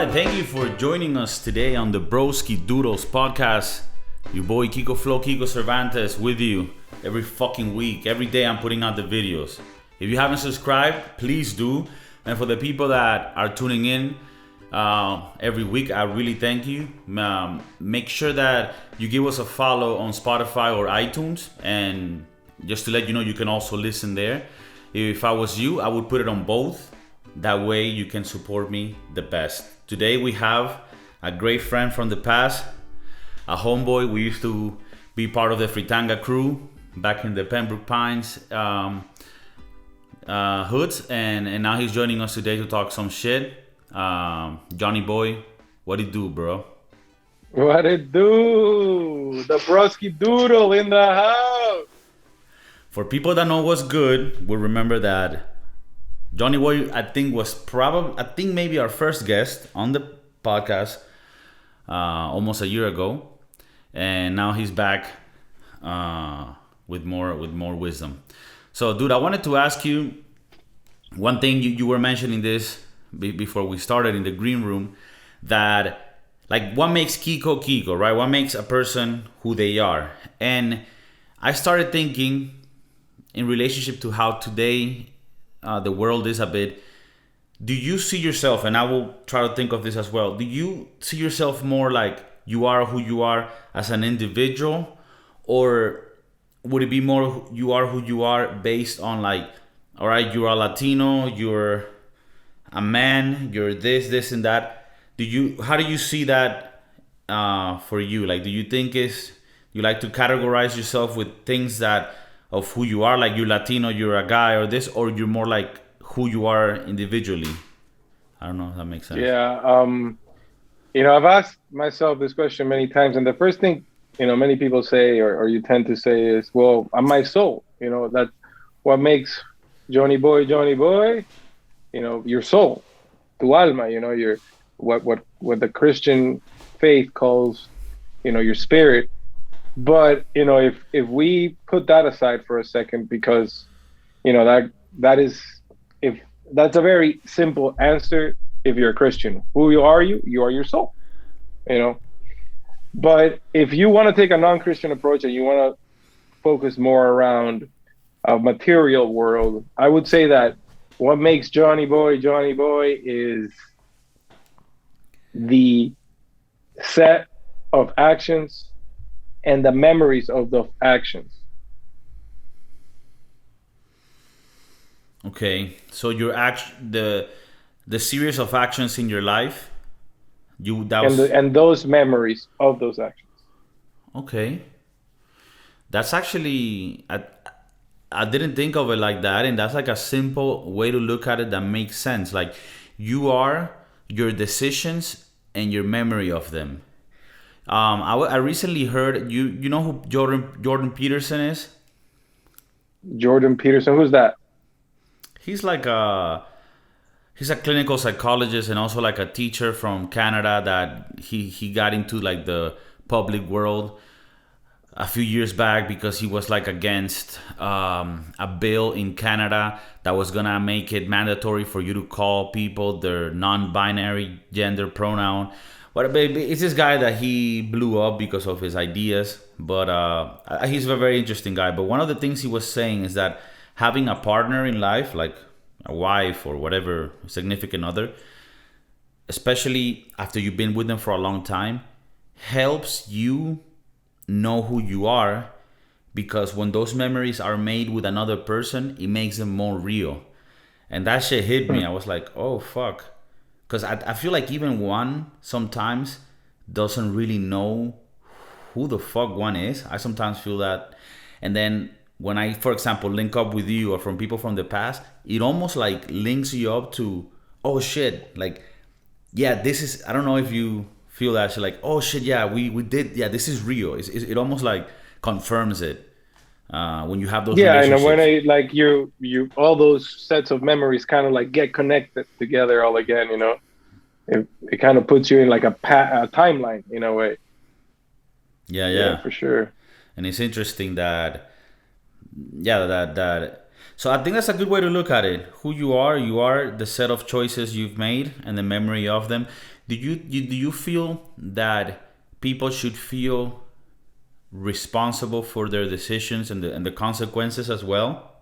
right, thank you for joining us today on the Broski Doodles podcast. Your boy Kiko Flo, Kiko Cervantes with you every fucking week. Every day I'm putting out the videos. If you haven't subscribed, please do. And for the people that are tuning in every week, I really thank you. Make sure that you give us a follow on Spotify or iTunes. And just to let you know, you can also listen there. If I was you, I would put it on both. That way you can support me the best. Today we have a great friend from the past, a homeboy. We used to be part of the Fritanga crew back in the Pembroke Pines hoods, and now he's joining us today to talk some shit. Johnny Boy, what it do, bro? What it do? The Broski Doodle in the house. For people that know what's good, will remember that Johnny Boy, I think maybe our first guest on the podcast almost a year ago, and now he's back with more wisdom. So, dude, I wanted to ask you one thing. You were mentioning this before we started in the green room, that like what makes Kiko, right? What makes a person who they are? And I started thinking in relationship to how today the world is a bit. Do you see yourself, and I will try to think of this as well, do you see yourself more like you are who you are as an individual, or would it be more you are who you are based on like, all right, you're a Latino, you're a man, you're this and that? How do you see that for you? Like, do you think you like to categorize yourself with things that of who you are, like you're Latino, you're a guy or this, or you're more like who you are individually? I don't know if that makes sense. Yeah, I've asked myself this question many times, and the first thing, many people say, or you tend to say is, well, I'm my soul. That's what makes Johnny Boy, your soul, tu alma, your what the Christian faith calls, your spirit. But if we put that aside for a second, because that is, if that's a very simple answer. If you're a Christian, who are you? You are your soul. But if you want to take a non-Christian approach and you want to focus more around a material world, I would say that what makes Johnny Boy is the set of actions and the memories of those actions. Okay, so the series of actions in your life, and those memories of those actions. Okay, that's actually I didn't think of it like that, and that's like a simple way to look at it that makes sense. Like, you are your decisions and your memory of them. I recently heard you know who Jordan Peterson is? Jordan Peterson, who's that? He's like he's a clinical psychologist and also like a teacher from Canada that he got into like the public world a few years back because he was like against a bill in Canada that was gonna make it mandatory for you to call people their non-binary gender pronoun. But it's this guy that he blew up because of his ideas. But he's a very interesting guy. But one of the things he was saying is that having a partner in life, like a wife or whatever, significant other, especially after you've been with them for a long time, helps you know who you are, because when those memories are made with another person, it makes them more real. And that shit hit me. I was like, oh, fuck. Because I feel like even one sometimes doesn't really know who the fuck one is. I sometimes feel that. And then when I, for example, link up with you or from people from the past, it almost like links you up to, oh shit, like, yeah, this is, I don't know if you feel that shit, like, oh shit, yeah, we did, yeah, this is real. It almost like confirms it when you have those relationships. And when you all those sets of memories kind of like get connected together all again, it kind of puts you in like a timeline in a way. Yeah, for sure. And it's interesting that so I think that's a good way to look at it. Who you are the set of choices you've made and the memory of them. Do you feel that people should feel responsible for their decisions and the consequences as well?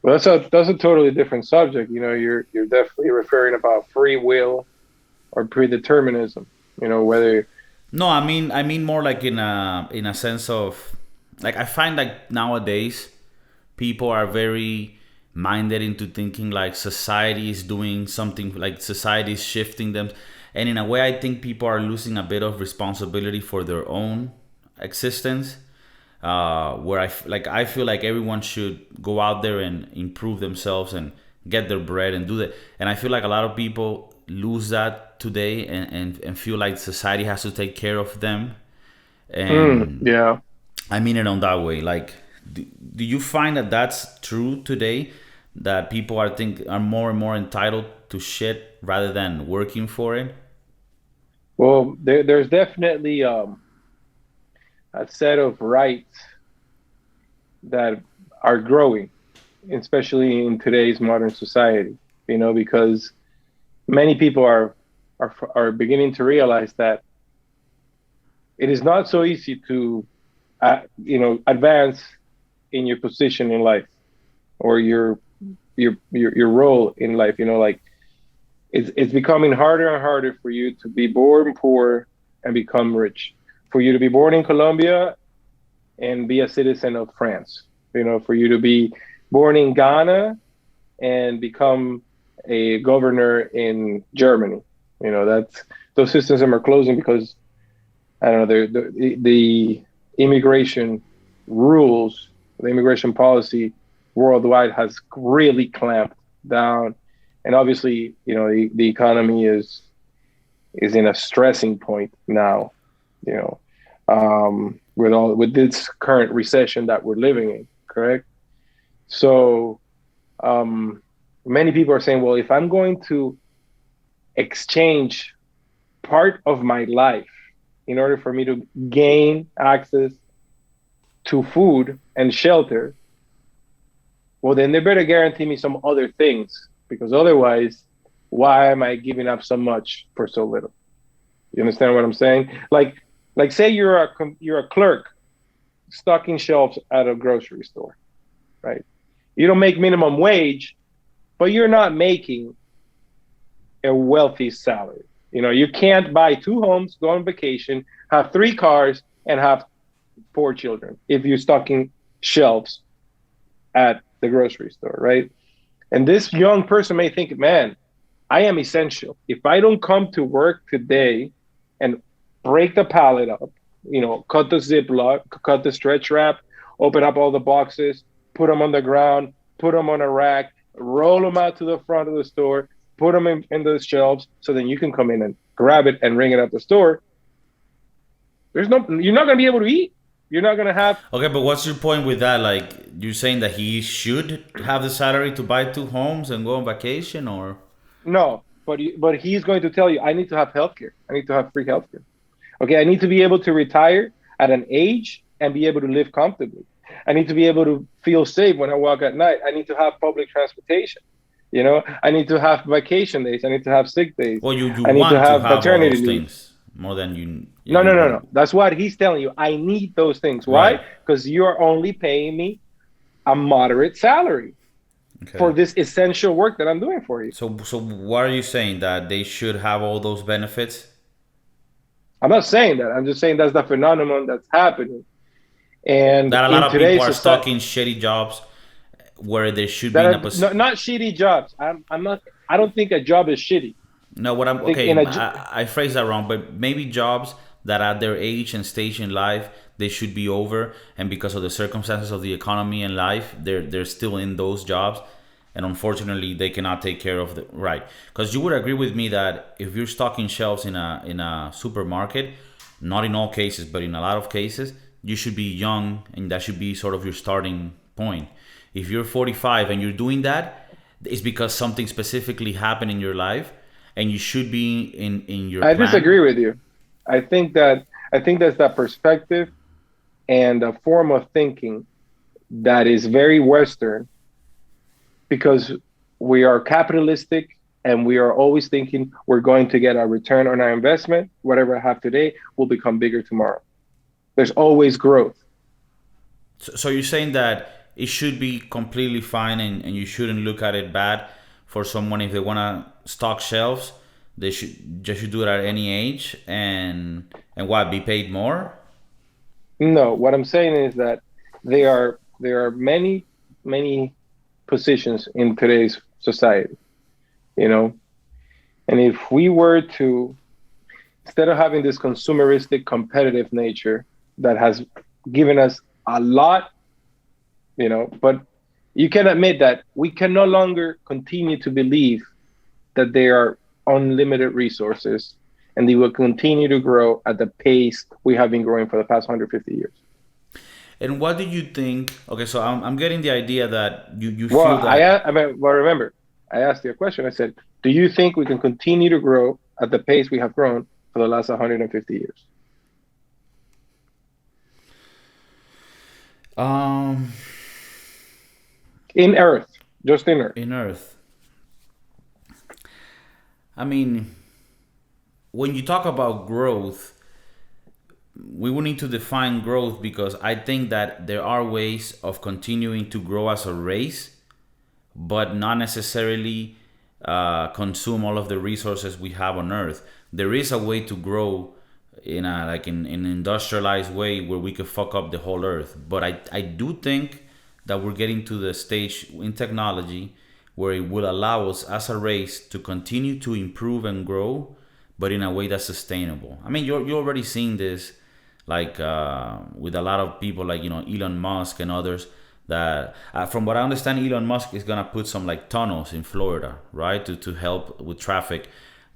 Well, that's a totally different subject. You know, you're definitely referring about free will or predeterminism. You know, whether No, I mean more like in a sense of, like, I find like nowadays people are very minded into thinking like society is doing something, like society is shifting them, and in a way I think people are losing a bit of responsibility for their own existence. Where like I feel like everyone should go out there and improve themselves and get their bread and do that. And I feel like a lot of people lose that today, and feel like society has to take care of them. And yeah. I mean it on that way. Like, do you find that that's true today? That people are more and more entitled to shit rather than working for it? Well, there's definitely a set of rights that are growing, especially in today's modern society. You know, because many people are beginning to realize that it is not so easy to, advance in your position in life or your role in life. You know, like it's becoming harder and harder for you to be born poor and become rich. For you to be born in Colombia and be a citizen of France. You know, for you to be born in Ghana and become a governor in Germany. You know, that's those systems are closing because I don't know the immigration rules, the immigration policy worldwide has really clamped down, and obviously, you know, the economy is in a stressing point now. You know, with this current recession that we're living in, correct? So many people are saying, well, if I'm going to exchange part of my life in order for me to gain access to food and shelter, well, then they better guarantee me some other things, because otherwise, why am I giving up so much for so little? You understand what I'm saying? Like say you're a clerk stocking shelves at a grocery store, right? You don't make minimum wage, but you're not making a wealthy salary. You know, you can't buy two homes, go on vacation, have three cars, and have four children if you're stocking shelves at the grocery store, right? And this young person may think, man, I am essential. If I don't come to work today and break the pallet up, you know, cut the ziploc, cut the stretch wrap, open up all the boxes, put them on the ground, put them on a rack, roll them out to the front of the store, put them in the shelves, so then you can come in and grab it and ring it at the store. You're not going to be able to eat. You're not going to have. Okay, but what's your point with that? Like, you're saying that he should have the salary to buy two homes and go on vacation, or? No, but he's going to tell you, I need to have healthcare. I need to have free healthcare. Okay, I need to be able to retire at an age and be able to live comfortably. I need to be able to feel safe when I walk at night. I need to have public transportation. You know, I need to have vacation days. I need to have sick days. Well, you I need want to to have have all paternity those leave. things more than you. No, no, no, no. That's what he's telling you. I need those things. Why? Right. Because you're only paying me a moderate salary for Okay. this essential work that I'm doing for you. So what are you saying, that they should have all those benefits? I'm not saying that. I'm just saying that's the phenomenon that's happening. And That a lot in of people today's are society, stuck in shitty jobs where they should be that in a are position. not shitty jobs. I'm not. I don't think a job is shitty. No, what I'm I think okay. in a I phrased that wrong, but maybe jobs that at their age and stage in life they should be over, and because of the circumstances of the economy and life, they're still in those jobs, and unfortunately they cannot take care of the right. Because you would agree with me that if you're stocking shelves in a supermarket, not in all cases, but in a lot of cases, you should be young, and that should be sort of your starting point. If you're 45 and you're doing that, it's because something specifically happened in your life, and you should be in your I disagree plan. with you. I think that's that perspective and a form of thinking that is very Western, because we are capitalistic and we are always thinking we're going to get a return on our investment. Whatever I have today will become bigger tomorrow. There's always growth. So you're saying that it should be completely fine, and you shouldn't look at it bad for someone if they want to stock shelves. They should do it at any age, and what, be paid more? No, what I'm saying is that there are many positions in today's society, you know, and if we were to, instead of having this consumeristic competitive nature that has given us a lot, you know, but you can admit that we can no longer continue to believe that there are unlimited resources and they will continue to grow at the pace we have been growing for the past 150 years. And what do you think? Okay, so I'm getting the idea that you Well, feel that. well, remember, I asked you a question. I said, do you think we can continue to grow at the pace we have grown for the last 150 years? Um, In Earth, just in Earth. in Earth, I mean, when you talk about growth, we will need to define growth, because I think that there are ways of continuing to grow as a race, but not necessarily consume all of the resources we have on Earth. There is a way to grow in a in an industrialized way where we could fuck up the whole Earth. But I do think that we're getting to the stage in technology where it will allow us as a race to continue to improve and grow, but in a way that's sustainable. I mean, you're already seeing this, like with a lot of people, like, you know, Elon Musk and others. That from what I understand, Elon Musk is gonna put some like tunnels in Florida, right, to help with traffic.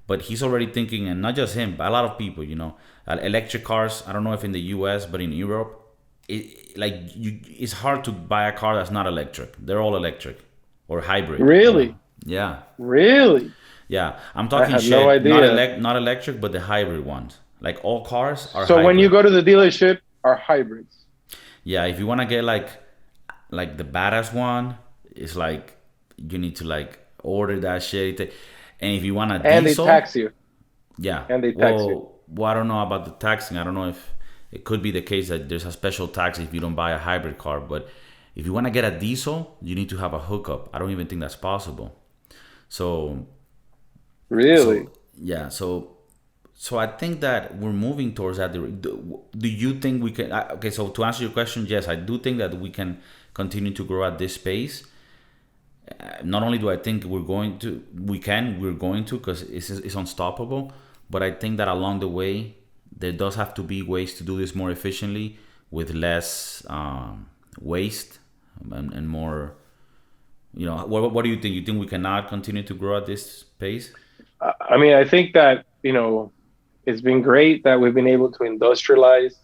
But he's already thinking, and not just him, but a lot of people, you know, electric cars. I don't know if in the U.S., but in Europe, it's hard to buy a car that's not electric. They're all electric or hybrid. You know? Really? Yeah, Really? yeah. I'm I talking had no shit. idea. Not electric, but the hybrid ones. Like all cars are So when you hybrid. go to the dealership, are hybrids. Yeah, if you wanna get like the badass one, it's like you need to like order that shit. And if you want a And they diesel, tax you. yeah. And they tax you. Well, I don't know about the taxing. I don't know if it could be the case that there's a special tax if you don't buy a hybrid car. But if you want to get a diesel, you need to have a hookup. I don't even think that's possible. So, Really? yeah. So I think that we're moving towards that. Do you think we can? Okay, so to answer your question, yes, I do think that we can continue to grow at this pace. Not only do I think we're going to, because it's unstoppable, but I think that along the way, there does have to be ways to do this more efficiently with less waste, and more, you know, what do you think? You think we cannot continue to grow at this pace? I mean, I think that, you know, it's been great that we've been able to industrialize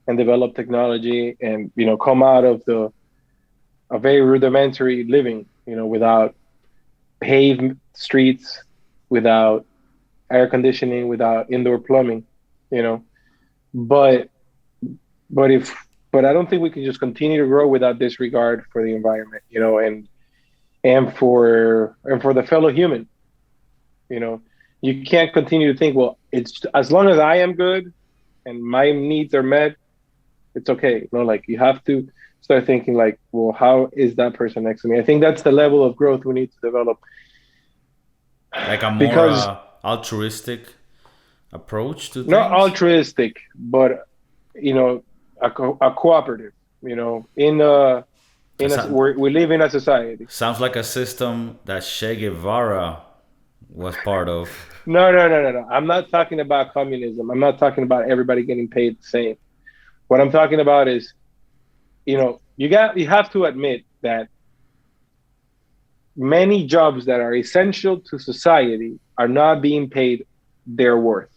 and develop technology and, you know, come out of a very rudimentary living, you know, without paved streets, without air conditioning, without indoor plumbing, you know. But but if but I don't think we can just continue to grow without disregard for the environment, you know, and for the fellow human, you know. You can't continue to think, well, it's as long as I am good and my needs are met, it's okay. You know, like you have to start thinking like, well, how is that person next to me? I think that's the level of growth we need to develop Like a more because altruistic approach to not things? altruistic, but you know, a cooperative. You know, That sound- we live in a society. Sounds like a system that Che Guevara was part of. No. I'm not talking about communism. I'm not talking about everybody getting paid the same. What I'm talking about is, you know, you have to admit that many jobs that are essential to society are not being paid their worth.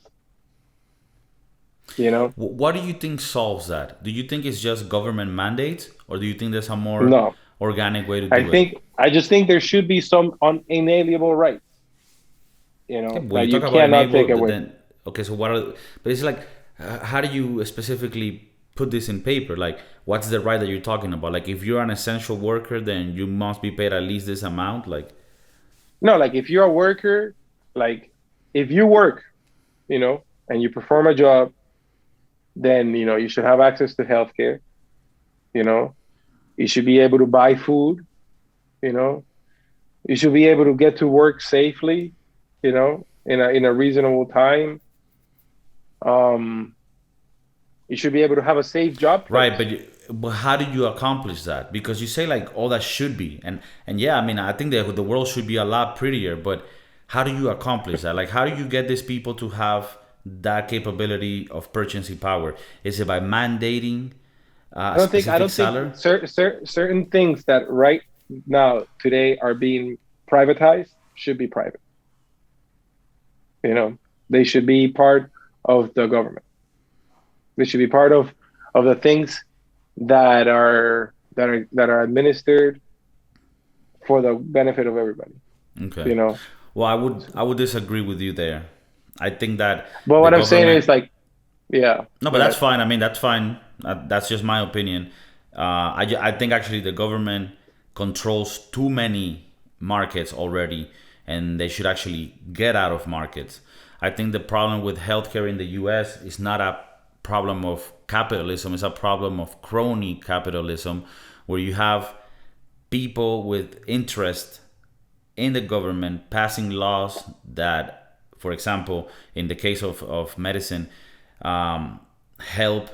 You know? What do you think solves that? Do you think it's just government mandates, or do you think there's a more No. organic way to do it? I just think there should be some unalienable rights, you know, Okay, when that you you talk about cannot take enable, away. then okay. So what are? But it's like, how do you specifically put this in paper? Like, what's the right that you're talking about? Like, if you're an essential worker, then you must be paid at least this amount. Like, No, like if you're a worker, like if you work, and you perform a job, then you should have access to healthcare. You know, you should be able to buy food. You know, you should be able to get to work safely. In a reasonable time. Um, you should be able to have a safe job Right, place. but how do you accomplish that? Because you say like all that should be, and yeah, I mean, I think that the world should be a lot prettier, but how do you accomplish that? Like, how do you get these people to have that capability of purchasing power? Is it by mandating a I specific don't think salary? certain things that right now today are being privatized should be private. They should be part of the government. They should be part of the things that are administered for the benefit of everybody. Okay. You know. Well, I would disagree with you there. I think that But the what I'm saying government. is like, yeah, No, but go that's ahead. fine. I mean, that's fine. That's just my opinion. I think actually the government controls too many markets already, and they should actually get out of markets. I think the problem with healthcare in the U.S. is not a problem of capitalism; it's a problem of crony capitalism, where you have people with interest in the government passing laws that, for example, in the case of medicine, help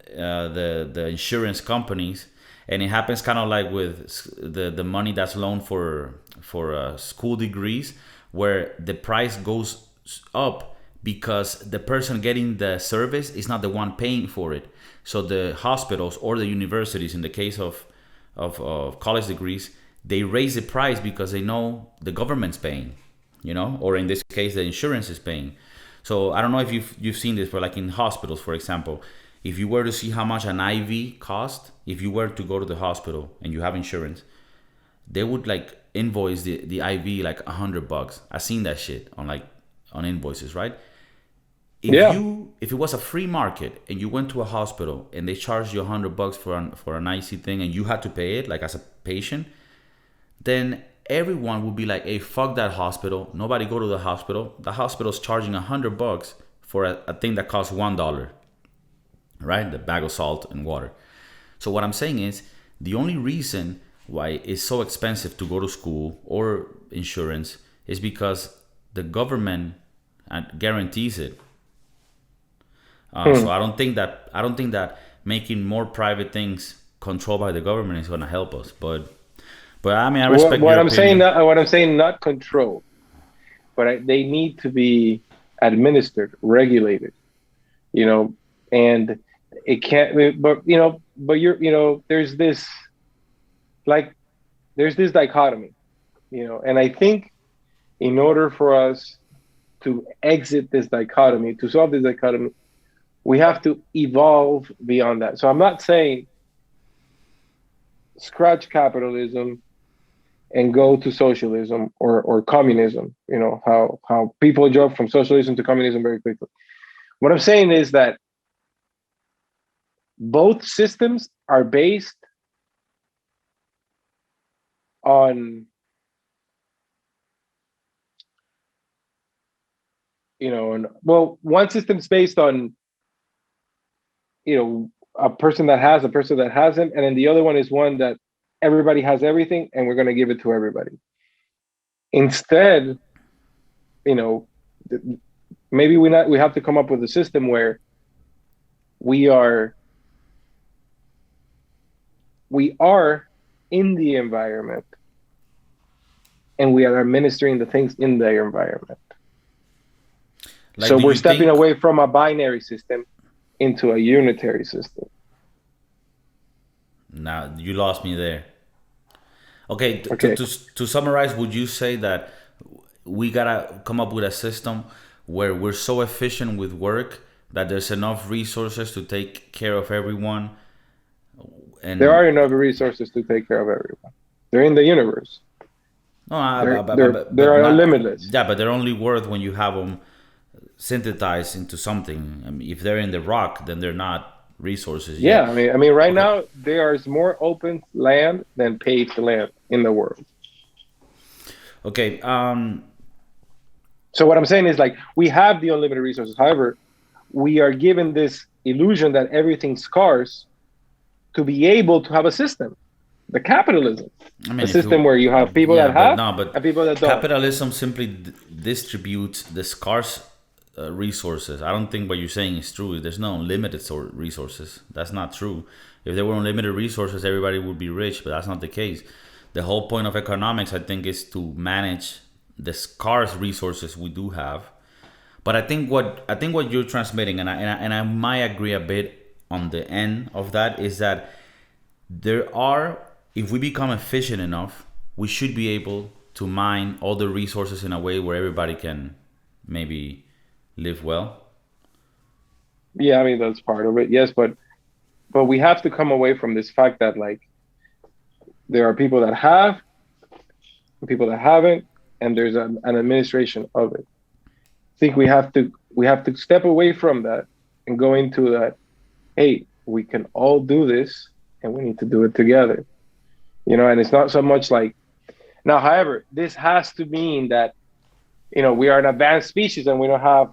the insurance companies, and it happens kind of like with the money that's loaned for school degrees, where the price goes up because the person getting the service is not the one paying for it. So the hospitals or the universities, in the case of college degrees, they raise the price because they know the government's paying, or in this case, the insurance is paying. So I don't know if you've seen this, but like in hospitals, for example, if you were to see how much an IV cost, if you were to go to the hospital and you have insurance, they would like invoice the IV like $100. I've seen that shit on invoices, right? Yeah, If it was a free market and you went to a hospital and they charged you $100 for an IC thing and you had to pay it like as a patient, then everyone would be like, "Hey, fuck that hospital. Nobody go to the hospital. The hospital's charging $100 for a thing that costs $1, right? The bag of salt and water." So what I'm saying is, the only reason why it's so expensive to go to school or insurance is because the government guarantees it. So Hmm. I don't think that making more private things controlled by the government is going to help us. But I mean, I What respect your what I'm saying, opinion. not control, but they need to be administered, regulated. You know, and it can't. But like there's this dichotomy. And I think in order for us to exit this dichotomy, to solve this dichotomy, we have to evolve beyond that. So I'm not saying scratch capitalism and go to socialism or communism. How people jump from socialism to communism very quickly. What I'm saying is that both systems are based on one system's based on a person that has a person that hasn't, and then the other one is one that everybody has everything and we're going to give it to everybody. Instead, you know maybe we have to come up with a system where we are we are in the environment and we are administering the things in the environment. Like, So do we're you stepping think? away from a binary system into a unitary system. Now you lost me there. Okay, Okay. to summarize, would you say that we gotta come up with a system where we're so efficient with work that there's enough resources to take care of everyone, There and are enough resources to take care of everyone. They're in the universe. no, They're but, they're but they're not, limitless. yeah, but they're only worth when you have them synthesized into something. I mean, if they're in the rock, then they're not resources Yeah, yet. I mean, right Okay. now there is more open land than paved land in the world. Okay. So what I'm saying is like we have the unlimited resources. However, we are given this illusion that everything's scarce to be able to have a system, the capitalism, I a mean, if system you, where you have people yeah, that but have no, but and people that don't. capitalism simply distributes the scarce resources. I don't think what you're saying is true. There's no unlimited resources. That's not true. If there were unlimited resources, everybody would be rich, but that's not the case. The whole point of economics, I think, is to manage the scarce resources we do have. But I think what you're transmitting, and I might agree a bit on the end of that, is that there are, if we become efficient enough, we should be able to mine all the resources in a way where everybody can maybe live well. Yeah, I mean that's part of it. Yes, but we have to come away from this fact that like there are people that have and people that haven't, and there's an administration of it. I think we have to step away from that and go into that. Hey, we can all do this, and we need to do it together. And it's not so much like now. However, this has to mean that we are an advanced species, and we don't have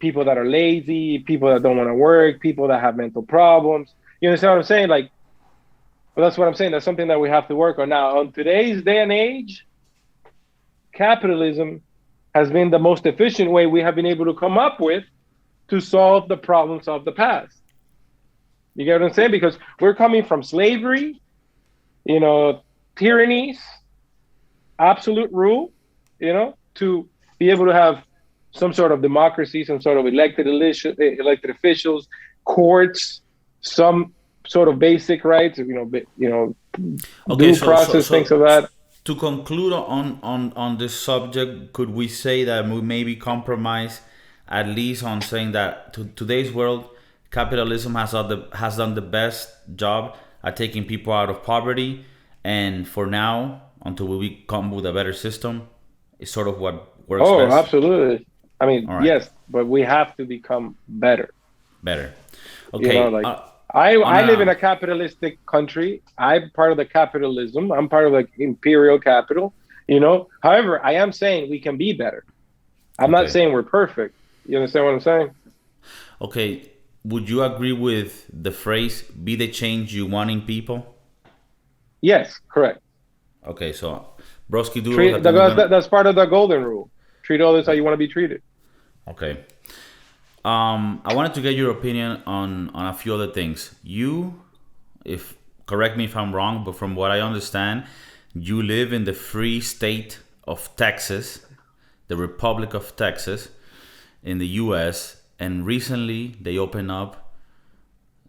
people that are lazy, people that don't want to work, people that have mental problems. You understand what I'm saying? Like, well, that's what I'm saying. That's something that we have to work on now. On today's day and age, capitalism has been the most efficient way we have been able to come up with to solve the problems of the past. You get what I'm saying? Because we're coming from slavery, tyrannies, absolute rule, to be able to have some sort of democracy, some sort of elected officials, courts, some sort of basic rights, Okay, due so so process, things of so that. to conclude on this subject, could we say that we maybe compromise at least on saying that today's world, capitalism has done the best job at taking people out of poverty, and for now, until we come with a better system, is sort of what works Oh, best. absolutely. I mean, All right, yes, but we have to become better. better. Okay, Like I on live in a a capitalistic country. I'm part of the capitalism. I'm part of the imperial capital. However, I am saying we can be better. I'm not okay. saying we're perfect. You understand what I'm saying? Okay, would you agree with the phrase "be the change you want in people"? Yes, correct. Okay, so Broski Doodles, I Treat think we're gonna. that's part of the golden rule. Treat others how you want to be treated. Okay. I wanted to get your opinion on a few other things. You, if correct me if I'm wrong, but from what I understand, you live in the free state of Texas, the Republic of Texas, in the U.S. And recently they opened up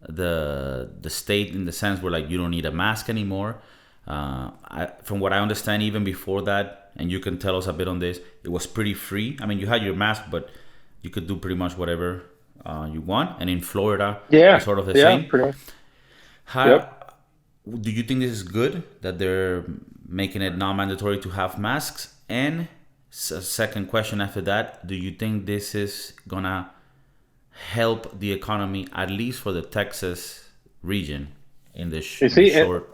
the state in the sense where like you don't need a mask anymore. From what I understand, even before that, and you can tell us a bit on this, it was pretty free. I mean, you had your mask, but you could do pretty much whatever you want. And in Florida, it's Yeah, sort of the yeah, same. pretty much. How Yep. do you think this is good that they're making it non-mandatory to have masks? And second question after that, do you think this is gonna help the economy at least for the Texas region in this You in the see, short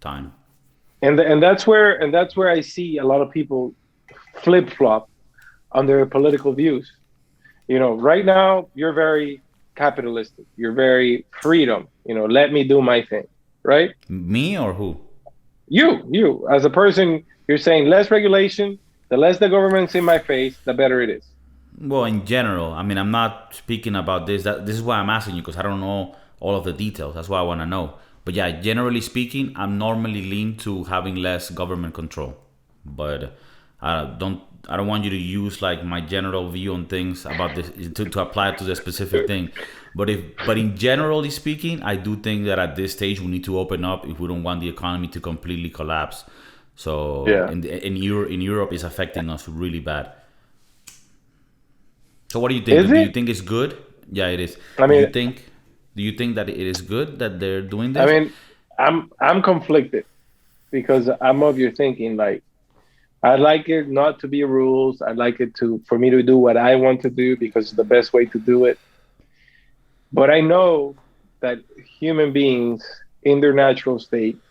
time? and that's where I see a lot of people flip flop on their political views. Right now you're very capitalistic. You're very freedom. Let me do my thing, right? Me or who? You as a person, you're saying less regulation. The less the government's in my face, the better it is. Well, in general, I mean, I'm not speaking about this. This is why I'm asking you because I don't know all of the details. That's why I want to know. But yeah, generally speaking, I'm normally lean to having less government control. But I don't want you to use like my general view on things about this to apply it to the specific thing. But in generally speaking, I do think that at this stage we need to open up if we don't want the economy to completely collapse. So Yeah. in Europe, it's affecting us really bad. So what do you Is think? Do you it? think it's good? Yeah, it is. I Do you mean, think do you think that it is good that they're doing I this? mean, I'm conflicted because I'm of your thinking. Like, I'd like it not to be rules. I'd like it to for me to do what I want to do because it's the best way to do it. But I know that human beings in their natural state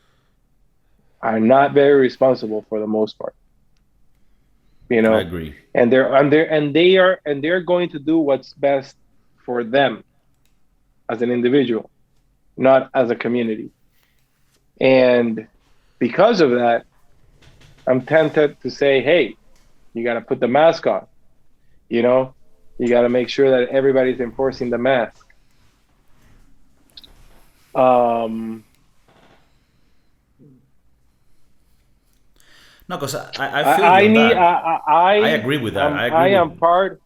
are not very responsible for the most part. you I know, agree. and they're going to do what's best for them as an individual, not as a community. And because of that, I'm tempted to say, hey, you got to put the mask on, you know, you got to make sure that everybody's enforcing the mask. Um, No, because I feel you I on need, that. I agree with that. I agree I with. am part,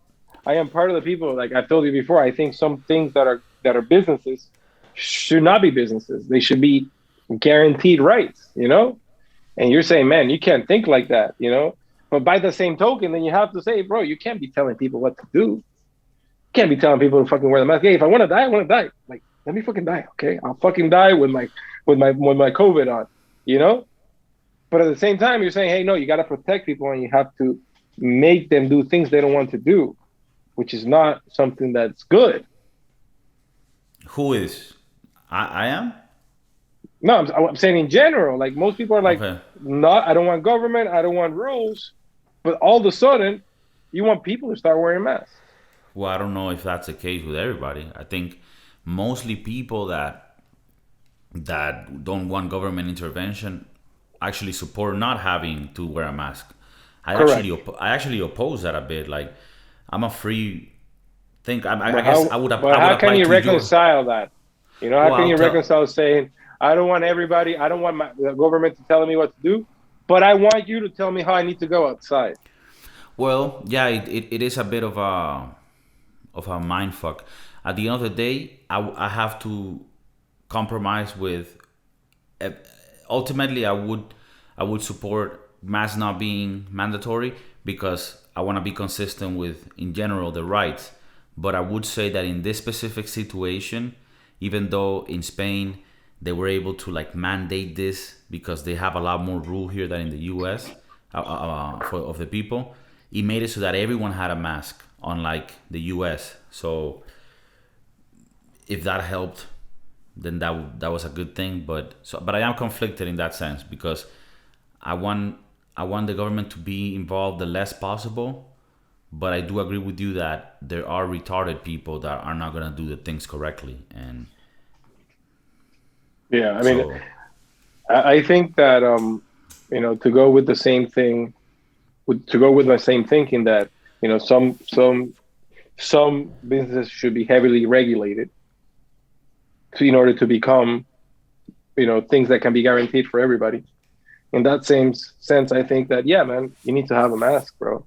I am part of the people. Like I've told you before, I think some things that are businesses should not be businesses. They should be guaranteed rights, you know? And you're saying, man, you can't think like that, you know? But by the same token, then you have to say, bro, you can't be telling people what to do. You can't be telling people to fucking wear the mask. Hey, if I want to die, I want to die. Like, let me fucking die, okay? I'll fucking die with my COVID on, you know? But at the same time, you're saying, hey, no, you got to protect people and you have to make them do things they don't want to do, which is not something that's good. Who is? I am. No, I'm saying in general, like most people are like, Okay. not, I don't want government, I don't want rules. But all of a sudden, you want people to start wearing masks. Well, I don't know if that's the case with everybody. I think mostly people that don't want government intervention actually support not having to wear a mask. Correct. I actually oppose that a bit. Like I'm a free think. I But guess I would how can apply you to your. reconcile that? You know, how Well, can I'll you tell. reconcile saying, I don't want the government to tell me what to do, but I want you to tell me how I need to go outside. Well, yeah, it is a bit of a mind fuck. At the end of the day, I have to compromise with. uh, Ultimately, I would support mask not being mandatory because I want to be consistent with in general the rights. But I would say that in this specific situation, even though in Spain they were able to like mandate this because they have a lot more rule here than in the U.S. For of the people, it made it so that everyone had a mask, unlike the U.S. So if that helped, then that was a good thing. But I am conflicted in that sense because I want I want the government to be involved the less possible. But I do agree with you that there are retarded people that are not gonna do the things correctly, and Yeah, I mean, so I think that you know, to go with the same thing, to go with my same thinking that you know, some businesses should be heavily regulated in order to become you know things that can be guaranteed for everybody. In that same sense, I think that yeah, man, you need to have a mask, bro.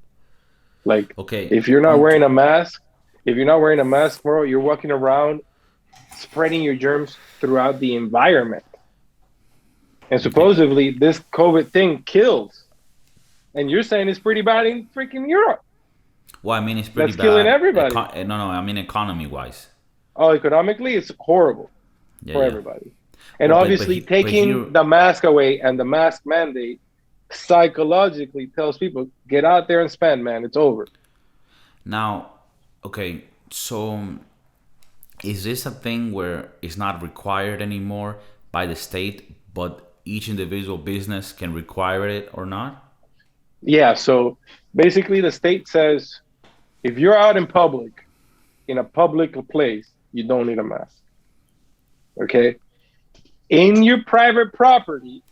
Like, okay. if you're not On wearing a mask, if you're not wearing a mask, bro, you're walking around spreading your germs throughout the environment. And okay. supposedly, this COVID thing kills. And you're saying it's pretty bad in freaking Europe. Well, I mean it's pretty That's killing bad. everybody. No, I mean economy wise. Oh, economically, it's horrible Yeah, for yeah. everybody. And Well, obviously, but here taking the mask away and the mask mandate psychologically tells people get out there and spend, man. It's over. now, okay. So is this a thing where it's not required anymore by the state, but each individual business can require it or not? Yeah. So basically, the state says if you're out in public, in a public place, you don't need a mask. Okay. In your private property,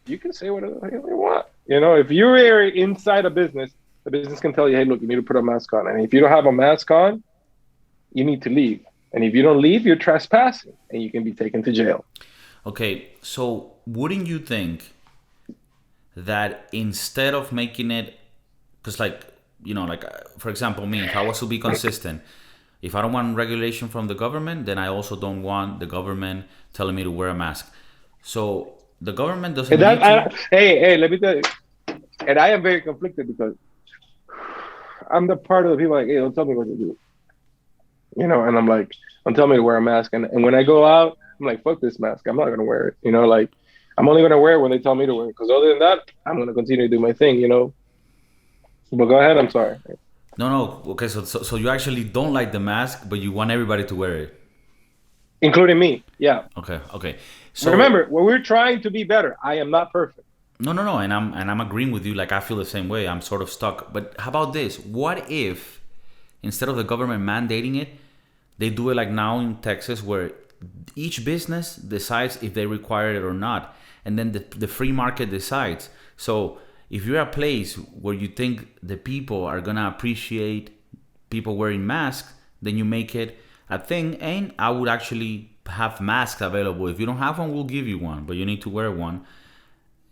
you can say whatever the hell you want. You know, if you're inside a business, the business can tell you, hey, look, you need to put a mask on. And if you don't have a mask on, you need to leave. And if you don't leave, you're trespassing and you can be taken to jail. Okay, so wouldn't you think that instead of making it, because like like for example, me, if I was to be consistent, if I don't want regulation from the government, then I also don't want the government telling me to wear a mask. So the government doesn't need to. Hey, let me tell you. And I am very conflicted because I'm the part of the people like, hey, don't tell me what to do. You know, and I'm like, don't tell me to wear a mask. And when I go out, I'm like, fuck this mask. I'm not going to wear it. You know, like, I'm only going to wear it when they tell me to wear it. Because other than that, I'm going to continue to do my thing, you know. But go ahead. I'm sorry. No, no. Okay, so you actually don't like the mask, but you want everybody to wear it. Including me. Yeah. Okay, okay. But So remember, when we're trying to be better, I am not perfect. No, and I'm agreeing with you. Like I feel the same way. I'm sort of stuck. But how about this? What if instead of the government mandating it, they do it like now in Texas, where each business decides if they require it or not, and then the free market decides. So if you're a place where you think the people are gonna appreciate people wearing masks, then you make it a thing. And I would actually have masks available. If you don't have one, we'll give you one, but you need to wear one.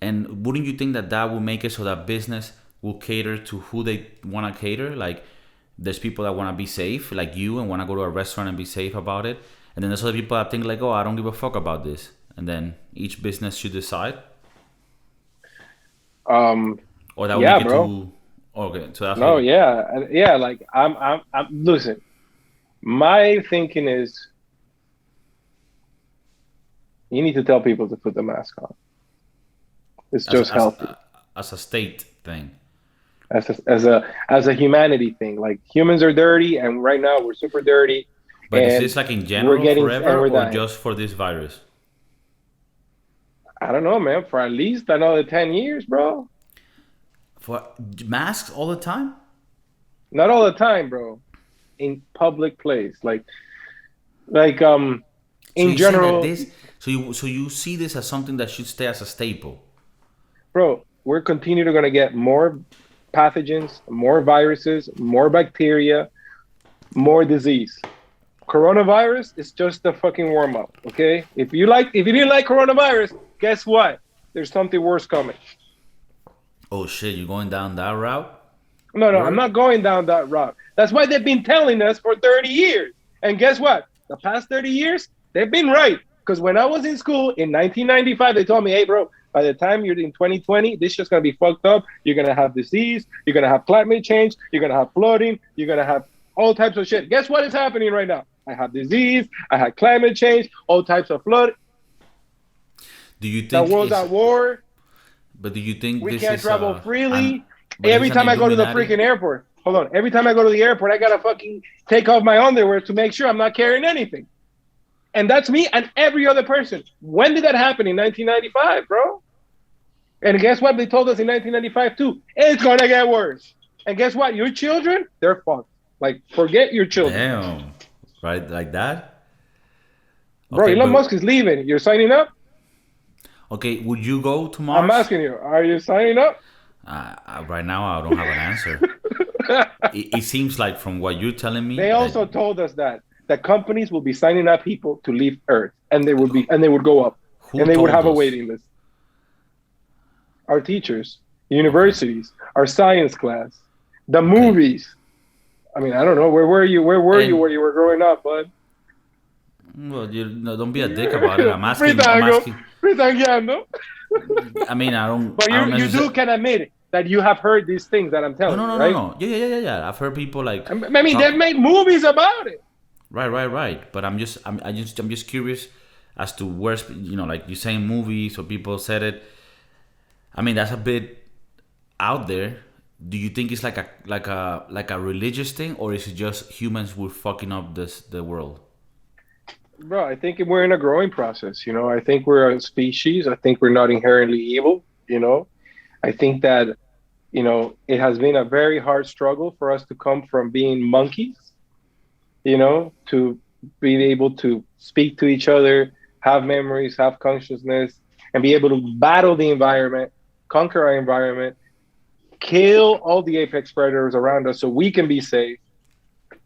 And wouldn't you think that that will make it so that business will cater to who they want to cater? Like, there's people that want to be safe, like you, and want to go to a restaurant and be safe about it. And then there's other people that think like, oh, I don't give a fuck about this. And then each business should decide. Um, Or that would yeah, make it bro. too. Okay, so that's No, what. yeah, yeah. Like I'm. Listen, my thinking is you need to tell people to put the mask on. It's As just a, as, healthy as a state thing. as a humanity thing. Like humans are dirty, and right now we're super dirty, But is and this like in general and forever we're or dying. just for this virus? I don't know, man. For at least another 10 years, bro. For masks all the time? Not all the time, bro. In public place, like So in you're saying that general, this, so you see this as something that should stay as a staple. bro. We're continuing gonna get more pathogens, more viruses, more bacteria, more disease. Coronavirus is just the fucking warm up, okay? If you didn't like coronavirus, guess what? There's something worse coming. Oh shit, you're going down that route? No, no, I'm Word? not going down that route. That's why they've been telling us for 30 years. And guess what? The past 30 years, they've been right. Because when I was in school in 1995, they told me, hey, bro, by the time you're in 2020, this shit's going to be fucked up. You're going to have disease. You're going to have climate change. You're going to have flooding. You're going to have all types of shit. Guess what is happening right now? I have disease. I have climate change, all types of flood. Do you The think world's it's at war. but do you think We this can't is travel an freely. but is Every this an time I go to the Illuminati? freaking airport, hold on. Every time I go to the airport, I gotta fucking take off my underwear to make sure I'm not carrying anything. And that's me and every other person. When did that happen? In 1995, bro. And guess what? They told us in 1995 too. It's gonna get worse. And guess what? Your children, they're fucked. Like, forget your children, Damn. Right like that? bro. Okay, Elon but Musk is leaving. You're signing up? okay, would you go to I'm Mars? asking you. Are you signing up? Right now I don't have an answer. It seems like from what you're telling me They that also told us that the companies will be signing up people to leave Earth, and they would go up, who and they would told have a us? waiting list. Our teachers, Okay. universities, our science class, the Okay. movies. I mean, I don't know, where were you? Where were you And when you were growing up, bud? well, you no, don't be a dick about it. I'm Free asking. I'm tango, asking. free tangueando. I mean, I don't. But I don't you do necessarily. can admit that you have heard these things that I'm No, telling no, you, no, no, right? no. Yeah. I've heard people like I mean, they've talk. made movies about it. Right. But I'm just curious as to where's like you saying movies or people said it. I mean, that's a bit out there. Do you think it's like a religious thing, or is it just humans were fucking up the world? Bro, I think we're in a growing process. I think we're a species. I think we're not inherently evil. I think that, it has been a very hard struggle for us to come from being monkeys, to being able to speak to each other, have memories, have consciousness, and be able to battle the environment, conquer our environment, kill all the apex predators around us so we can be safe.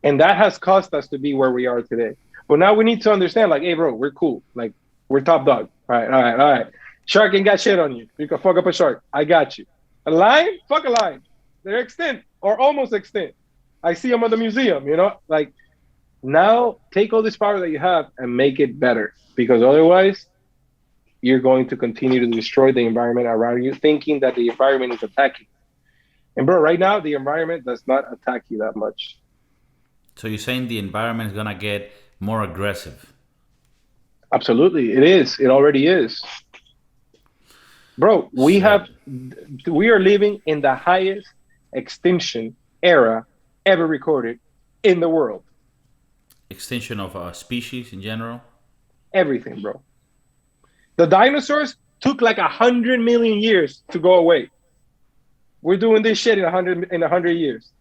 And that has caused us to be where we are today. But now we need to understand, like, hey, bro, we're cool. Like, we're top dog. All right. Shark ain't got shit on you. You can fuck up a shark. I got you. A lion? Fuck a lion. They're extinct or almost extinct. I see them at the museum, Like, now take all this power that you have and make it better. Because otherwise, you're going to continue to destroy the environment around you, thinking that the environment is attacking. And, bro, right now, the environment does not attack you that much. So you're saying the environment is gonna get more aggressive? Absolutely, it is. It already is, bro. Shit. We are living in the highest extinction era ever recorded in the world. Extinction of a species in general. Everything, bro. The dinosaurs took like 100 million years to go away. We're doing this shit in 100 years.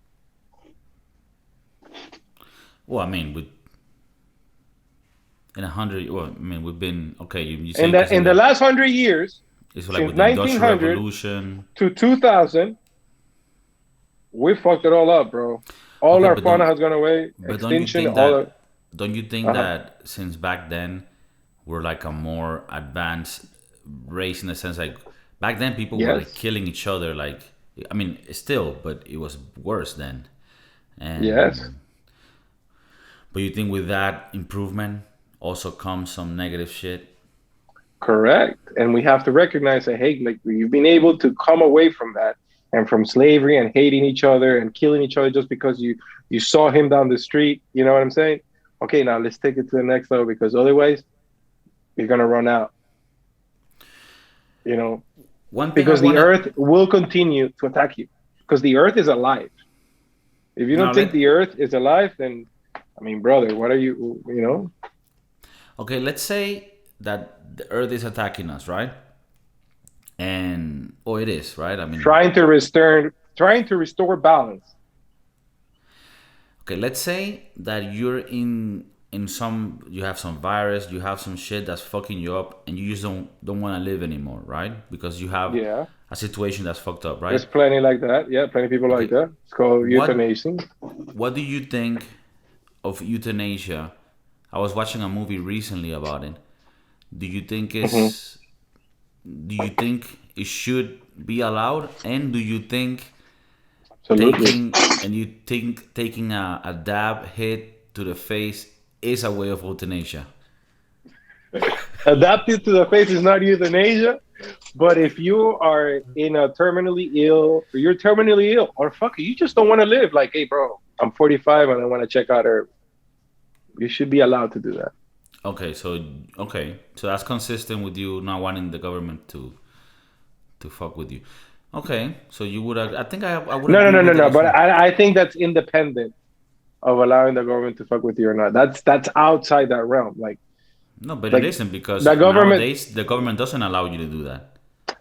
Well, I mean, in 100. Well, I mean, we've been okay. You In saying because the last 100 years, it's like since with the Industrial 1900 Revolution. to 2000, we fucked it all up, bro. All Okay, our but fauna has gone away. but Extinction, all of. don't you think Uh-huh. that since back then we're like a more advanced race in the sense like back then people were like Yes. killing each other like I mean still but it was worse then Yes. and but you think with that improvement also comes some negative shit. Correct. And we have to recognize that, hey, like you've been able to come away from that and from slavery and hating each other and killing each other just because you saw him down the street. You know what I'm saying? Okay, now let's take it to the next level because otherwise you're gonna run out. You know, One thing I because the want to earth will continue to attack you because the earth is alive. If you now don't think let the earth is alive, then I mean, brother, what are you? You know? okay let's say that the earth is attacking us, right? And oh it is, right? I mean Trying to restore balance. okay, let's say that you're in some you have some virus, you have some shit that's fucking you up, and you just don't want to live anymore, right? Because you have Yeah, a situation that's fucked up, there's right? plenty like that. Yeah, plenty of people like Okay, that. It's called what euthanasia. what do you think of euthanasia? I was watching a movie recently about it. Do you think Hmm. it's do you think it should be allowed, and do you think Absolutely. taking a dab hit to the face is a way of euthanasia? Adapted to the face is not euthanasia, but if you are in a terminally ill, or you're terminally ill, or fuck it, you just don't want to live. Like, hey, bro, I'm 45 and I want to check out Earth. You should be allowed to do that. Okay, so that's consistent with you not wanting the government to fuck with you. Okay, so you would I think I would No, no, agree no, no, with it no. as But well. I think that's independent of allowing the government to fuck with you or not. That's outside that realm. No, but it Like isn't because the government. nowadays the government doesn't allow you to do that.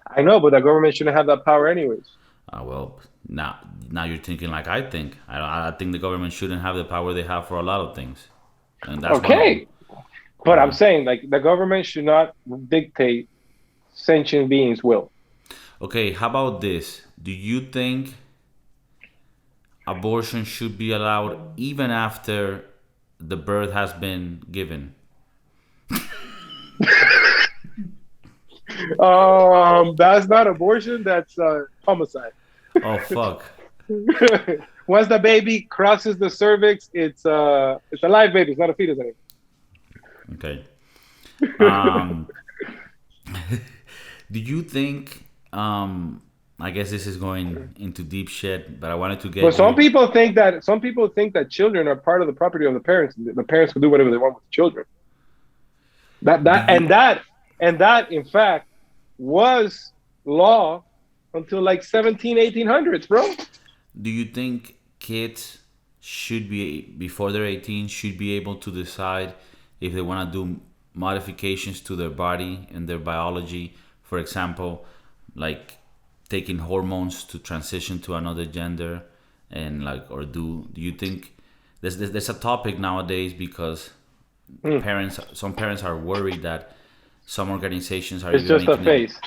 I know, but the government shouldn't have that power anyways. Well, now you're thinking like I think. I think the government shouldn't have the power they have for a lot of things, and that's one of them. Okay, but I'm Uh, saying like the government should not dictate sentient beings' will. okay, how about this? Do you think abortion should be allowed even after the birth has been given? That's not abortion. That's homicide. Oh fuck. Once the baby crosses the cervix, it's a live baby. It's not a fetus anymore. Okay. Um, do you think? I guess this is going into deep shit, but I wanted to But get you. some people think that children are part of the property of the parents. The parents can do whatever they want with the children. That Do that you? and that and that in fact was law until like 17, 1800s, bro. Do you think kids should be before they're 18 should be able to decide if they want to do modifications to their body and their biology? For example, like taking hormones to transition to another gender, and like, or do you think there's a topic nowadays because Hmm. some parents are worried that some organizations are It's even just a making it. face.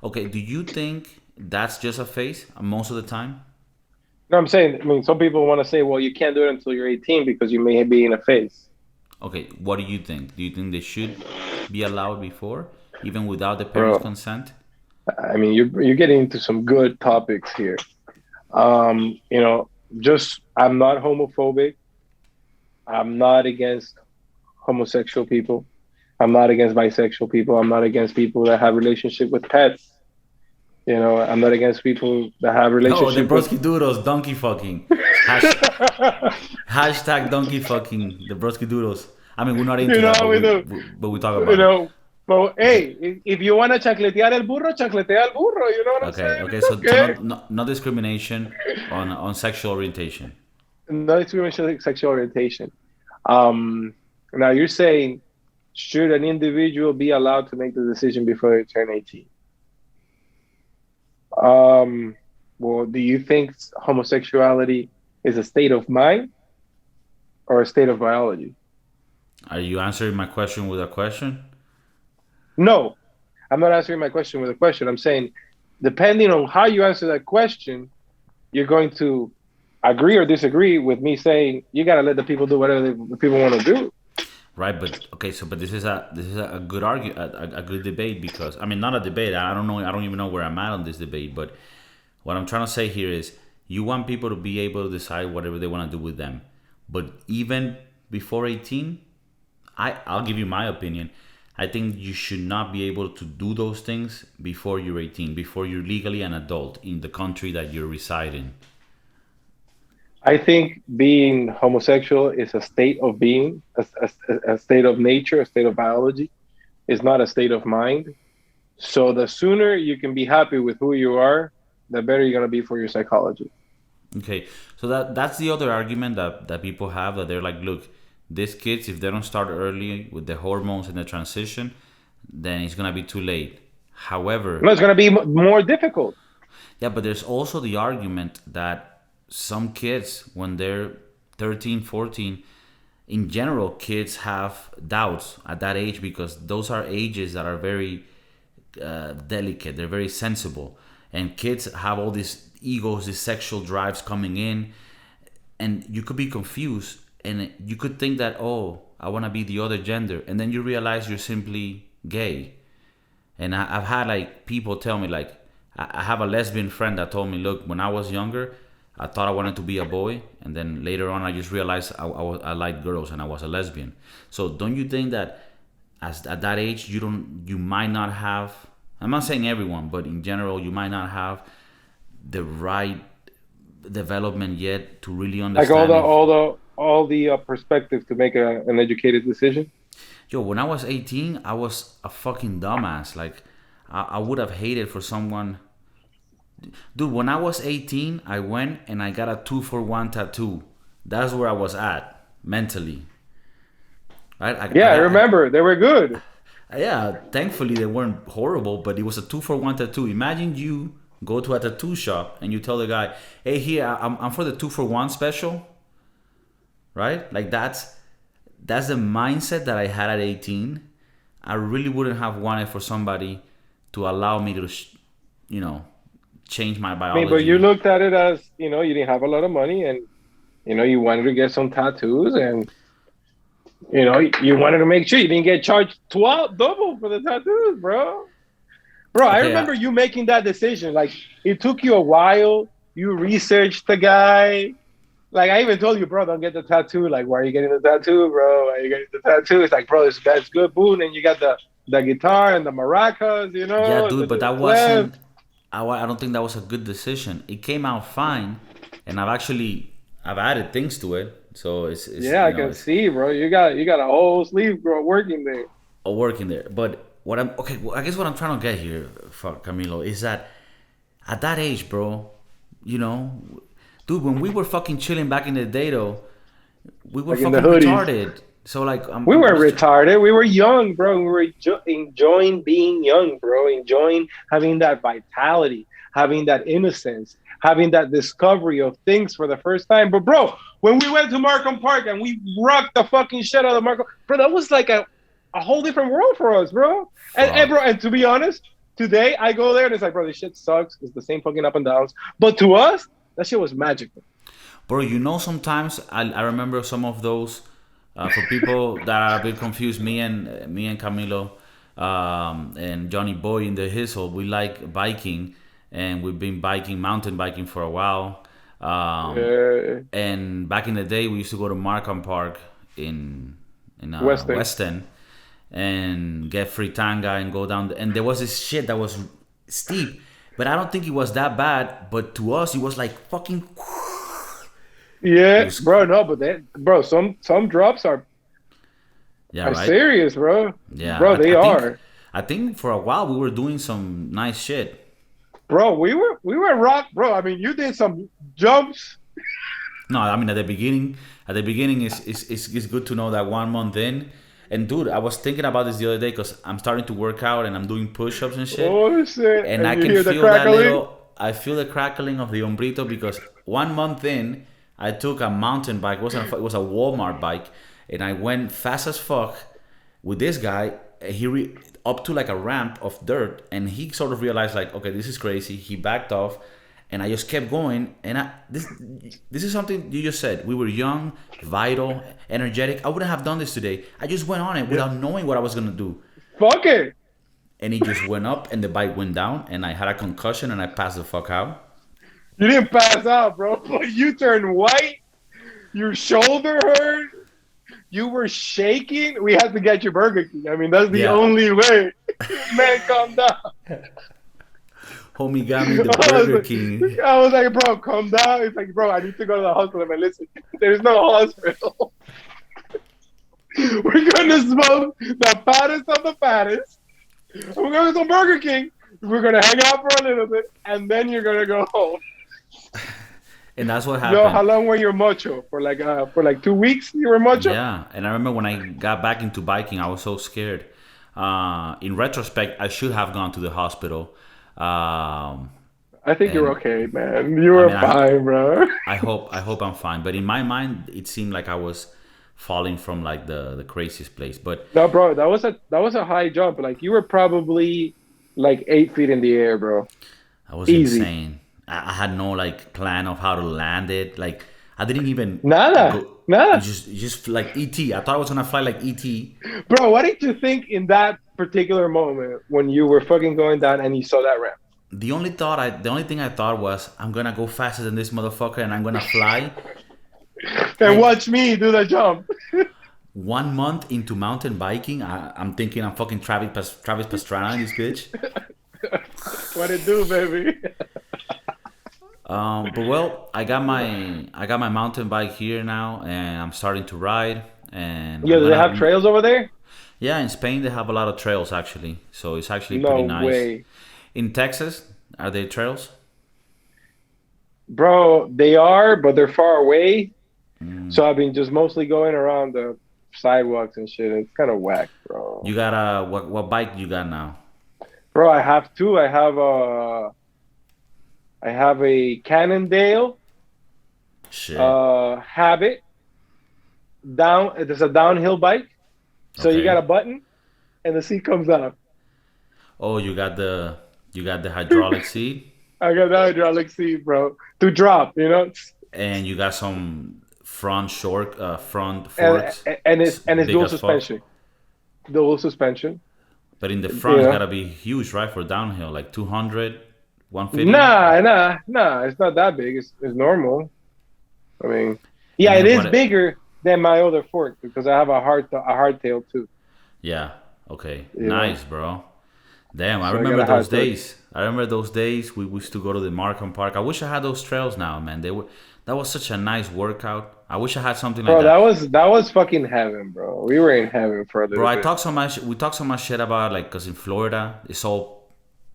Okay, do you think that's just a phase most of the time? No, I'm saying, I mean, some people want to say, well, you can't do it until you're 18 because you may be in a phase. Okay, what do you think? Do you think they should be allowed before, even without the parents' Bro, consent? I mean, you're getting into some good topics here. You know, just I'm not homophobic. I'm not against homosexual people. I'm not against bisexual people. I'm not against people that have relationship with pets. You know, I'm not against people that have Oh, the relationship with. broski doodles, donkey fucking. Hash, hashtag donkey fucking, the broski doodles. I mean, we're not into You know, that, we do. but we talk You about it. know, but Okay, hey, if you want to chacletear el burro, chacletea el burro. You know what I'm okay, saying? okay. It's So okay. no discrimination on sexual orientation. No discrimination, sexual orientation. Now you're saying, should an individual be allowed to make the decision before they turn 18? Well, do you think homosexuality is a state of mind or a state of biology? Are you answering my question with a question? No, I'm not answering my question with a question. I'm saying, depending on how you answer that question, you're going to agree or disagree with me saying you got to let the people do whatever the people want to do. Right, but okay, so but this is a good a good debate because I mean not a debate. I don't know. I don't even know where I'm at on this debate. But what I'm trying to say here is you want people to be able to decide whatever they want to do with them. But even before 18, I'll give you my opinion. I think you should not be able to do those things before you're 18, before you're legally an adult in the country that you're residing. I think being homosexual is a state of being, a state of nature, a state of biology. Is not a state of mind. So the sooner you can be happy with who you are, the better you're gonna be for your psychology. Okay, so that's the other argument that people have that they're like, look, these kids if they don't start early with the hormones and the transition, then it's gonna be too late. However, No, it's gonna be more difficult. yeah, but there's also the argument that some kids when they're 13, 14, in general, kids have doubts at that age because those are ages that are very delicate. They're very sensible, and kids have all these egos, these sexual drives coming in, and you could be confused, and you could think that I want to be the other gender, and then you realize you're simply gay. And I've had like people tell me like I have a lesbian friend that told me, look, when I was younger, I thought I wanted to be a boy, and then later on I just realized I liked girls and I was a lesbian. So don't you think that at that age you might not have, I'm not saying everyone, but in general you might not have the right development yet to really Like understand all the perspective to make an educated decision. Yo, when I was 18, I was a fucking dumbass. Like, I would have hated for someone. Dude, when I was 18, I went and I got a 2-for-1 tattoo. That's where I was at mentally. Right? Yeah, I remember. They were good. Yeah, thankfully they weren't horrible, but it was a 2-for-1 tattoo. Imagine you go to a tattoo shop and you tell the guy, hey, here, I'm for the 2-for-1 special. Right? Like, that's the mindset that I had at 18. I really wouldn't have wanted for somebody to allow me to, change my I biology. mean, but you looked at it as, you didn't have a lot of money and, you wanted to get some tattoos and, you wanted to make sure you didn't get charged double for the tattoos, bro. Bro, I remember you making that decision. Like, it took you a while. You researched the guy. Like, I even told you, bro, don't get the tattoo. Like, why are you getting the tattoo, bro? Why are you getting the tattoo? It's like, bro, that's good, boon. And you got the guitar and the maracas, Yeah, dude, but that wasn't... I don't think that was a good decision. It came out fine, and I've added things to it. So it's yeah, I can see, bro. You got a whole sleeve, bro, working there. Working there. But I guess what I'm trying to get here, fuck Camilo, is that at that age, bro, dude, when we were fucking chilling back in the day, though, we were fucking retarded. So like, we were retarded. We were young, bro. We were enjoying being young, bro. Enjoying having that vitality, having that innocence, having that discovery of things for the first time. But bro, when we went to Markham Park and we rocked the fucking shit out of Markham, bro, that was like a whole different world for us, bro. And to be honest, today I go there and it's like, bro, this shit sucks. It's the same fucking up and downs. But to us, that shit was magical. Bro, sometimes I remember some of those. For people that are a bit confused, me and Camilo and Johnny Boy in the Hizzle, we like biking, and we've been mountain biking for a while. And back in the day, we used to go to Markham Park in West End and get free tanga and go down. And there was this shit that was steep, but I don't think it was that bad. But to us, it was like fucking... Yeah, bro. No, but some drops are right? Serious, bro. Yeah, bro, they are. I think for a while we were doing some nice shit. Bro, we were rock, bro. I mean, you did some jumps. No, I mean at the beginning, it's good to know that 1 month in, And dude, I was thinking about this the other day because I'm starting to work out and I'm doing push-ups and shit. Oh shit! And I And you can hear the feel that crackling? little. I feel the crackling of the hombrito because 1 month in, I took a mountain bike. It was a Walmart bike, and I went fast as fuck with this guy. Up to like a ramp of dirt, and he sort of realized like, okay, this is crazy. He backed off, and I just kept going. And this is something you just said. We were young, vital, energetic. I wouldn't have done this today. I just went on it without knowing what I was gonna do. Fuck it! And he just went up, and the bike went down, and I had a concussion, and I passed the fuck out. You didn't pass out, bro. You turned white. Your shoulder hurt. You were shaking. We had to get you Burger King. I mean, that's the Yeah. only way. Man, calm down. Homie got me the I was Burger like- King. I was like, bro, calm down. He's like, bro, I need to go to the hospital. I'm like, listen, there's no hospital. We're gonna smoke the fattest of the fattest. We're going to some Burger King. We're gonna hang out for a little bit, and then you're gonna go home. And that's what Yo, happened. how long were you mocho? For like 2 weeks, you were mocho. Yeah, and I remember when I got back into biking, I was so scared. In retrospect, I should have gone to the hospital. I think you're And- okay, man. You were mean, fine, bro. I hope I'm fine. But in my mind, it seemed like I was falling from like the craziest place. But No, bro, that was a high jump. Like you were probably like 8 feet in the air, bro. I was Easy. insane. I had no like plan of how to land it. Like I didn't even Nada, nada. just like ET. I thought I was gonna fly like ET. Bro, what did you think in that particular moment when you were fucking going down and you saw that ramp? The only thing I thought was I'm gonna go faster than this motherfucker and I'm gonna fly. And watch me do the jump. 1 month into mountain biking, I'm thinking I'm fucking Travis Pastrana in this bitch. What it do, baby? But well, I got my mountain bike here now, and I'm starting to ride. And Yo, I'm do they gonna- have trails over there? Yeah, in Spain they have a lot of trails actually, so it's actually No pretty nice. way. In Texas, are there trails? Bro, they are, but they're far away. Mm. So I've been just mostly going around the sidewalks and shit. It's kind of whack, bro. You got a what bike you got now? Bro, I have two. I have a Cannondale Shit. Habit. There's a downhill bike. So you Okay. got a button and the seat comes up. Oh, you got the hydraulic seat, I got the hydraulic seat, bro. To drop, you know? and you got some front And, forks. and it's Big dual as fuck. suspension. Dual suspension. But in the front, it's Yeah. gotta be huge, right, for downhill, like 200, 150. Nah. It's not that big. It's normal. I mean, yeah, And it is what- bigger than my other fork because I have a hardtail too. Yeah. Okay. Yeah. Nice, bro. Damn, I So I remember gotta have those to- days. I remember those days. We used to go to the Markham Park. I wish I had those trails now, man. That was such a nice workout. I wish I had something like Bro, that. that was fucking heaven, bro. We were in heaven for a little Bro, I bit. talk so much. We talk so much shit about like, cause in Florida it's all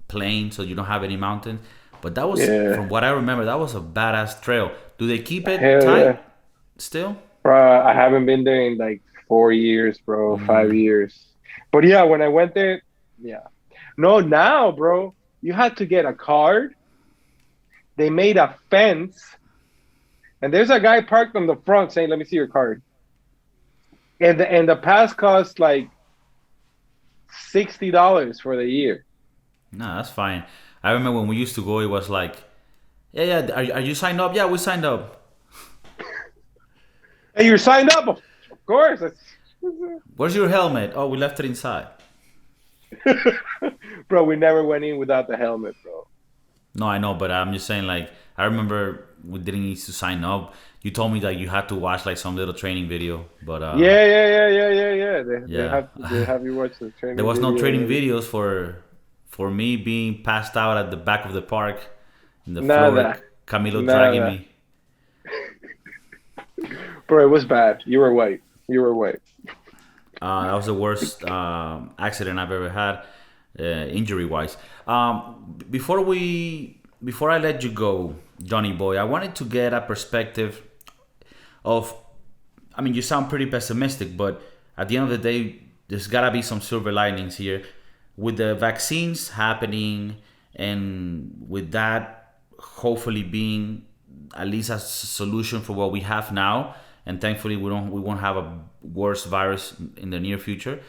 plain, so you don't have any mountains. But that was, Yeah. from what I remember, that was a badass trail. Do they keep it Hell tight yeah. still? Bro, I haven't been there in like 4 years, bro. 5 years. But yeah, when I went there, yeah. No, now, bro, you had to get a card. They made a fence. And there's a guy parked on the front saying, "Let me see your card." And the pass costs like $60 for the year. No, that's fine. I remember when we used to go, it was like, yeah. Are you signed up? Yeah, we signed up. Hey, you're signed up, of course. Where's your helmet? Oh, we left it inside. Bro, we never went in without the helmet, bro. No, I know, but I'm just saying, like, I remember we didn't need to sign up. You told me that you had to watch like some little training video, but Yeah. They Yeah. have you watch the training. there was no video. training videos for me being passed out at the back of the park in the Nada. floor, Camilo Nada. dragging me. Bro, it was bad. You were white. That was the worst accident I've ever had, injury wise. Before I let you go, Johnny boy, I wanted to get a perspective of. I mean, you sound pretty pessimistic, but at the end of the day, there's gotta be some silver linings here. With the vaccines happening, and with that hopefully being at least a solution for what we have now, and thankfully we won't have a worse virus in the near future.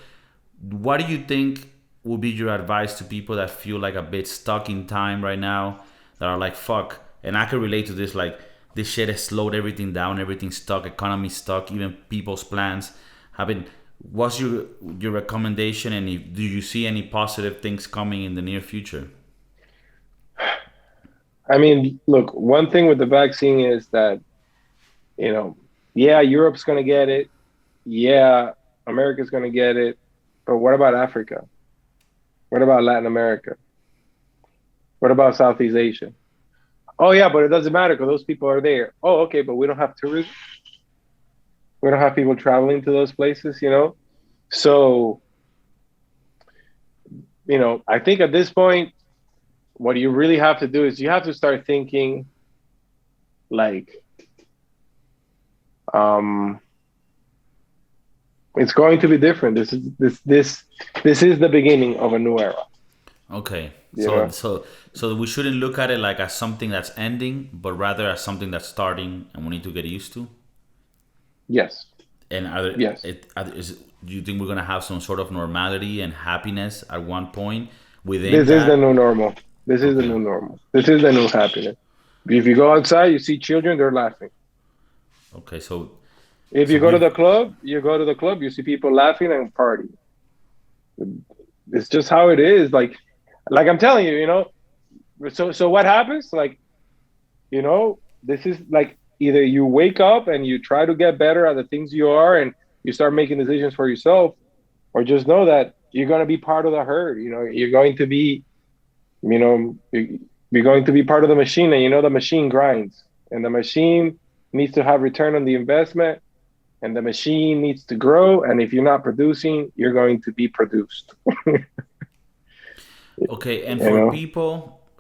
What do you think would be your advice to people that feel like a bit stuck in time right now, that are like fuck? And I can relate to this, like this shit has slowed everything down, everything's stuck, economy stuck, even people's plans have been. What's your recommendation, and if, do you see any positive things coming in the near future? I mean, look, one thing with the vaccine is that, you know, yeah, Europe's going to get it. Yeah, America's going to get it. But what about Africa? What about Latin America? What about Southeast Asia? Oh, yeah, but it doesn't matter because those people are there. Oh, okay, but we don't have tourism. We don't have people traveling to those places, you know? So, you know, I think at this point, what you really have to do is you have to start thinking like, it's going to be different. This is the beginning of a new era. Okay, You know? so we shouldn't look at it like as something that's ending, but rather as something that's starting, and we need to get used to. Yes. And are there, Yes. do you think we're gonna have some sort of normality and happiness at one point within This is the that? new normal. This is the Okay, new normal. This is the new happiness. If you go outside, you see children, they're laughing. okay, If so you go to we've the club, you see people laughing and partying. It's just how it is. Like I'm telling you, you know. So what happens? Like, you know, this is like either you wake up and you try to get better at the things you are and you start making decisions for yourself, or just know that you're going to be part of the herd. You know, you're going to be, you know, you're going to be part of the machine, and you know the machine grinds, and the machine needs to have return on the investment, and the machine needs to grow. And if you're not producing, you're going to be produced. okay, and You know,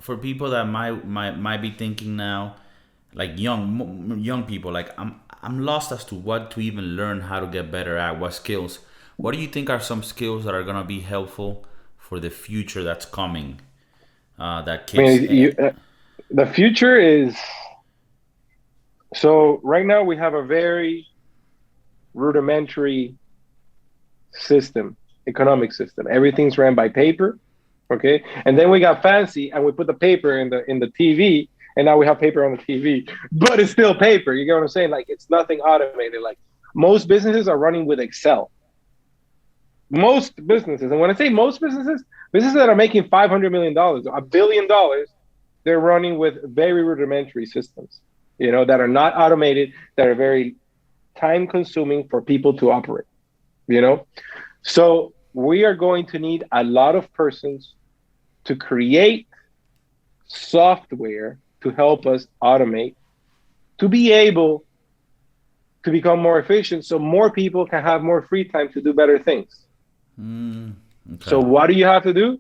for people that might be thinking now, like young people, like I'm lost as to what to even learn, how to get better at, what skills. What do you think are some skills that are gonna be helpful for the future that's coming? That I kids. mean, the future is so right now we have a very rudimentary system, economic system. Everything's ran by paper, okay? And then we got fancy and we put the paper in the TV, and now we have paper on the TV, but it's still paper. You get what I'm saying? Like it's nothing automated. Like most businesses are running with Excel. Most businesses, and when I say most businesses, businesses that are making $500 million, $1 billion, they're running with very rudimentary systems, you know, that are not automated, that are very time consuming for people to operate, you know? So we are going to need a lot of persons to create software to help us automate, to be able to become more efficient so more people can have more free time to do better things. So Okay. what do you have to do?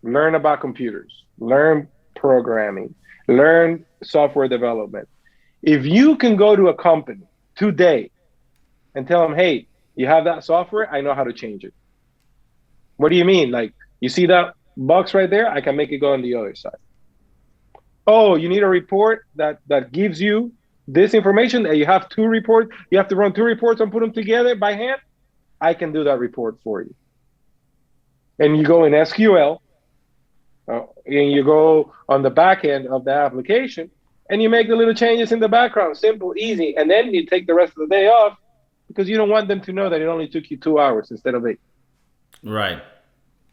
Learn about computers, learn programming, learn software development. If you can go to a company today and tell them, hey, you have that software, I know how to change it. What do you mean? Like, you see that box right there? I can make it go on the other side. Oh, you need a report that gives you this information, and you have two reports. You have to run two reports and put them together by hand. I can do that report for you. And you go in SQL, and you go on the back end of the application, and you make the little changes in the background, simple, easy. And then you take the rest of the day off because you don't want them to know that it only took you 2 hours instead of 8. Right.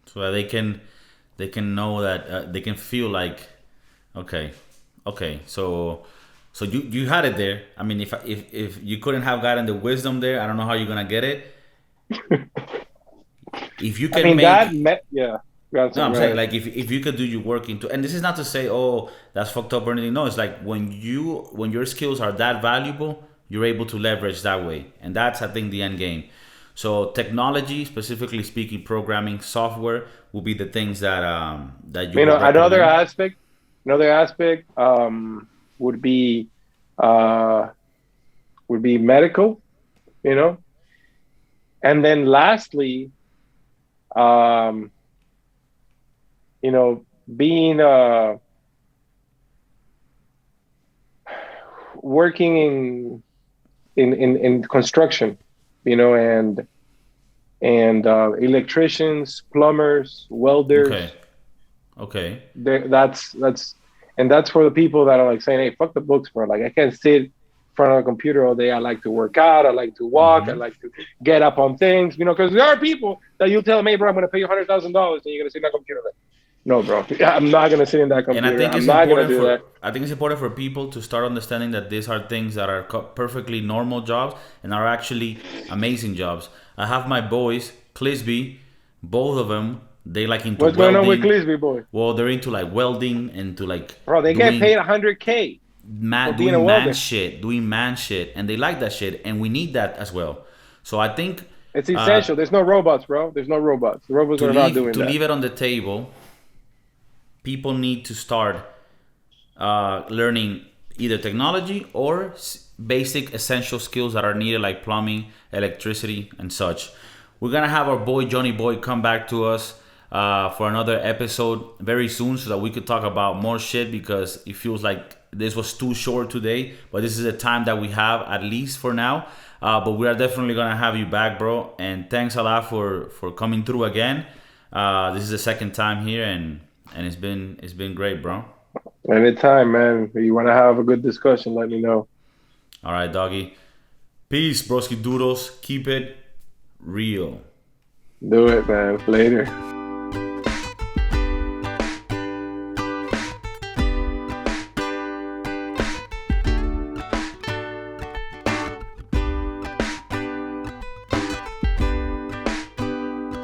So that they can know that they can feel like, okay, okay. So you had it there. I mean, if you couldn't have gotten the wisdom there, I don't know how you're gonna get it. If you I can mean, make, yeah. no, I'm Go saying ahead. like if you could do your work into, and this is not to say, oh, that's fucked up or anything. No, it's like when your skills are that valuable, you're able to leverage that way, and that's, I think, the end game. So technology, specifically speaking, programming, software, will be the things that you You know, would recommend. another aspect would uh, be medical. You know, And then lastly, um, you know, being working in construction, you know, and electricians, plumbers, Okay. welders. Okay. That's and that's for the people that are like saying, "Hey, fuck the books, bro. Like I can't sit in front of a computer all day. I like to work out. I like to walk. I Mm-hmm. like to get up on things, you know." Because there are people that you tell them, "Hey, bro, I'm gonna pay you $100,000 and you're gonna sit in that computer." Like, no, bro, I'm not gonna sit in that And I computer. think I'm it's not gonna important do for that. I think it's important for people to start understanding that these are things that are perfectly normal jobs and are actually amazing jobs. I have my boys, Clisby, both of them. They like into What's going on with welding. Clisby, boy? Well, they're into like welding and to like Bro, they get paid doing 100K for being a doing welder. man shit, and they like that shit, and we need that as well. So I think It's uh, essential. There's no robots, bro. There's no robots. The robots are not doing to that. leave it on the table, people need to start learning either technology or basic essential skills that are needed, like plumbing, electricity, and such. We're gonna have our boy Johnny Boy come back to us for another episode very soon, so that we could talk about more shit, because it feels like this was too short today. But this is the time that we have, at least for now. But we are definitely gonna have you back, bro. And thanks a lot for coming through again. This is the second time here, and it's been great, bro. Anytime, man. If you want to have a good discussion, let me know. All right, doggy. Peace, broski doodles. Keep it real. Do it, man. Later.